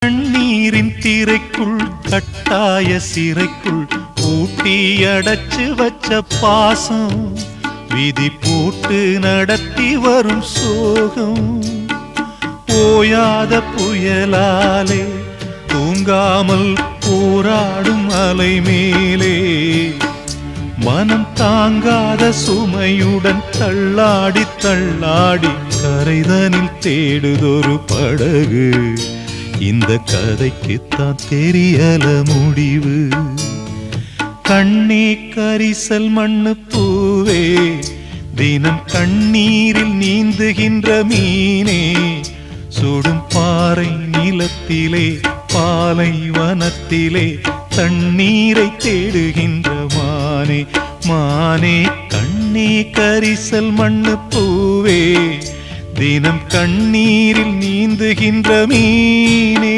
கண்ணீரின் திரைக்குள் கட்டாய சிறைக்குள் பூட்டி அடைச்சு வச்ச பாசம் விதி போட்டு நடத்தி வரும் சோகம் ஓயாத புயலாலே தூங்காமல் போராடும் அலை மேலே மனம் தாங்காத சுமையுடன் தள்ளாடி தள்ளாடி கரைதனில் தேடுதொரு படகு இந்த கதைக்குத்தான் தெரியல முடிவு கண்ணே கரிசல் மண்ணு பூவே தினம் கண்ணீரில் நீந்துகின்ற மீனே சுடும் பாறை நிலத்திலே பாலை வனத்திலே தண்ணீரை தேடுகின்ற மானே மானே கண்ணே கரிசல் மண்ணு பூவே தினம் கண்ணீரில் நீந்துகின்ற மீனே